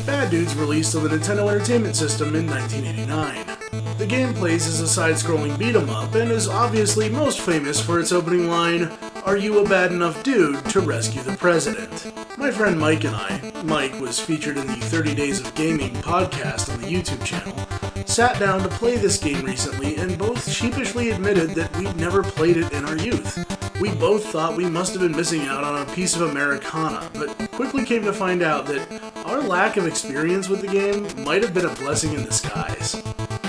Bad Dudes released on the Nintendo Entertainment System in 1989. The game plays as a side-scrolling beat-em-up and is obviously most famous for its opening line, "Are you a bad enough dude to rescue the president?" My friend Mike and I, Mike was featured in the 30 Days of Gaming podcast on the YouTube channel, sat down to play this game recently and both sheepishly admitted that we'd never played it in our youth. We both thought we must have been missing out on a piece of Americana, but quickly came to find out that our lack of experience with the game might have been a blessing in disguise.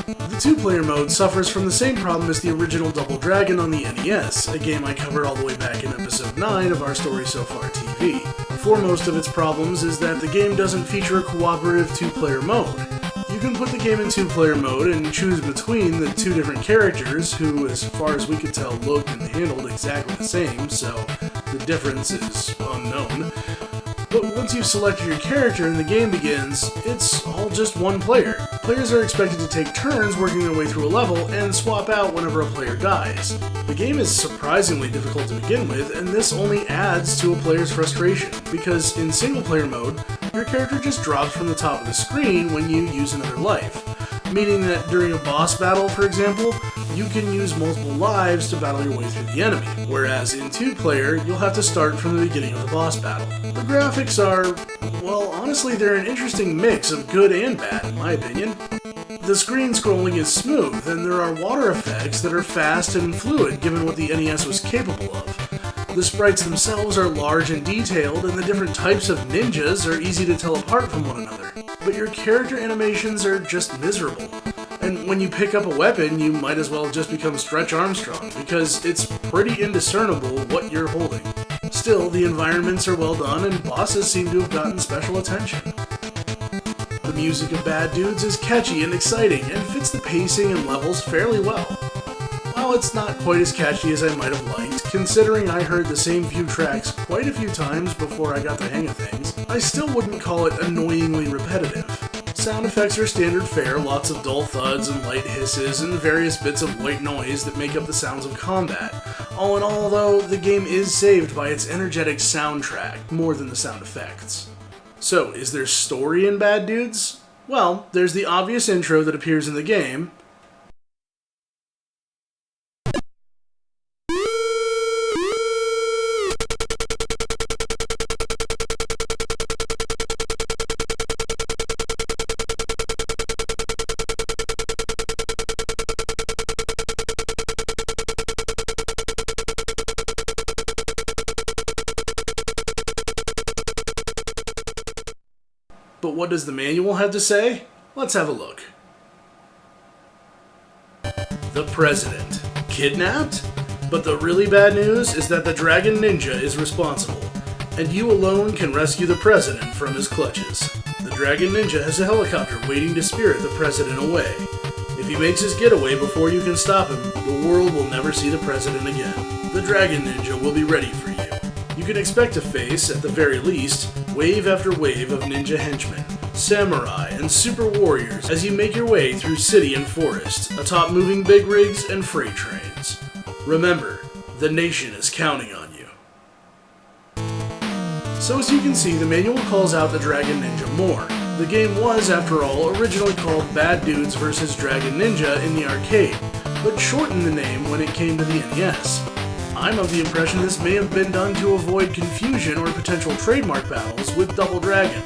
The two-player mode suffers from the same problem as the original Double Dragon on the NES, a game I covered all the way back in episode 9 of our Story So Far TV. Foremost of its problems is that the game doesn't feature a cooperative two-player mode. You can put the game in two-player mode and choose between the two different characters who, as far as we could tell, looked and handled exactly the same, so the difference is unknown. But once you've selected your character and the game begins, it's all just one player. Players are expected to take turns working their way through a level and swap out whenever a player dies. The game is surprisingly difficult to begin with, and this only adds to a player's frustration, because in single-player mode, your character just drops from the top of the screen when you use another life, meaning that during a boss battle, for example, you can use multiple lives to battle your way through the enemy, whereas in two-player, you'll have to start from the beginning of the boss battle. The graphics are, well, honestly, they're an interesting mix of good and bad, in my opinion. The screen scrolling is smooth, and there are water effects that are fast and fluid given what the NES was capable of. The sprites themselves are large and detailed, and the different types of ninjas are easy to tell apart from one another. But your character animations are just miserable. And when you pick up a weapon, you might as well just become Stretch Armstrong, because it's pretty indiscernible what you're holding. Still, the environments are well done, and bosses seem to have gotten special attention. The music of Bad Dudes is catchy and exciting, and fits the pacing and levels fairly well. While it's not quite as catchy as I might have liked, considering I heard the same few tracks quite a few times before I got the hang of things, I still wouldn't call it annoyingly repetitive. Sound effects are standard fare, lots of dull thuds and light hisses, and various bits of white noise that make up the sounds of combat. All in all, though, the game is saved by its energetic soundtrack, more than the sound effects. So, is there story in Bad Dudes? Well, there's the obvious intro that appears in the game. But what does the manual have to say? Let's have a look. The president. Kidnapped? But the really bad news is that the Dragon Ninja is responsible, and you alone can rescue the president from his clutches. The Dragon Ninja has a helicopter waiting to spirit the president away. If he makes his getaway before you can stop him, the world will never see the president again. The Dragon Ninja will be ready for you. You can expect to face, at the very least, wave after wave of ninja henchmen, samurai, and super warriors as you make your way through city and forest, atop moving big rigs and freight trains. Remember, the nation is counting on you. So as you can see, the manual calls out the Dragon Ninja more. The game was, after all, originally called Bad Dudes vs. Dragon Ninja in the arcade, but shortened the name when it came to the NES. I'm of the impression this may have been done to avoid confusion or potential trademark battles with Double Dragon.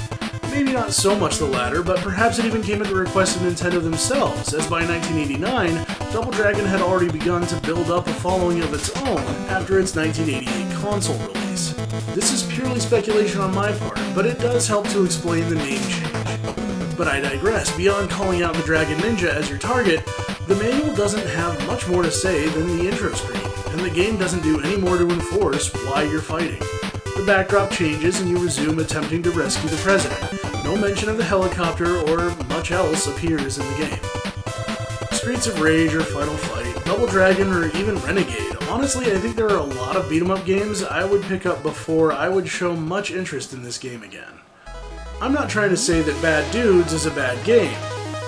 Maybe not so much the latter, but perhaps it even came at the request of Nintendo themselves, as by 1989, Double Dragon had already begun to build up a following of its own after its 1988 console release. This is purely speculation on my part, but it does help to explain the name change. But I digress. Beyond calling out the Dragon Ninja as your target, the manual doesn't have much more to say than the intro screen, and the game doesn't do any more to enforce why you're fighting. The backdrop changes and you resume attempting to rescue the president. No mention of the helicopter or much else appears in the game. Streets of Rage or Final Fight, Double Dragon, or even Renegade. Honestly, I think there are a lot of beat-em-up games I would pick up before I would show much interest in this game again. I'm not trying to say that Bad Dudes is a bad game,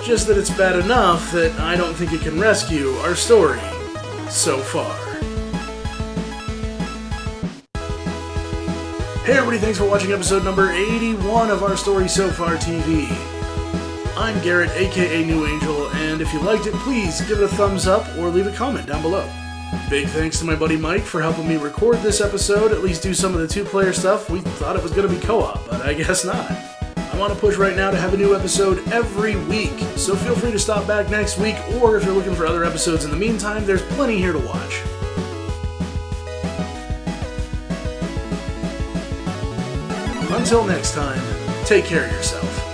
just that it's bad enough that I don't think it can rescue our story so far. Hey everybody, thanks for watching episode number 81 of Our Story So Far TV. I'm Garrett, aka New Angel, and if you liked it, please give it a thumbs up or leave a comment down below. Big thanks to my buddy Mike for helping me record this episode, at least do some of the two-player stuff. We thought it was going to be co-op, but I guess not. I'm on a push right now to have a new episode every week, so feel free to stop back next week, or if you're looking for other episodes in the meantime, there's plenty here to watch. Until next time, take care of yourself.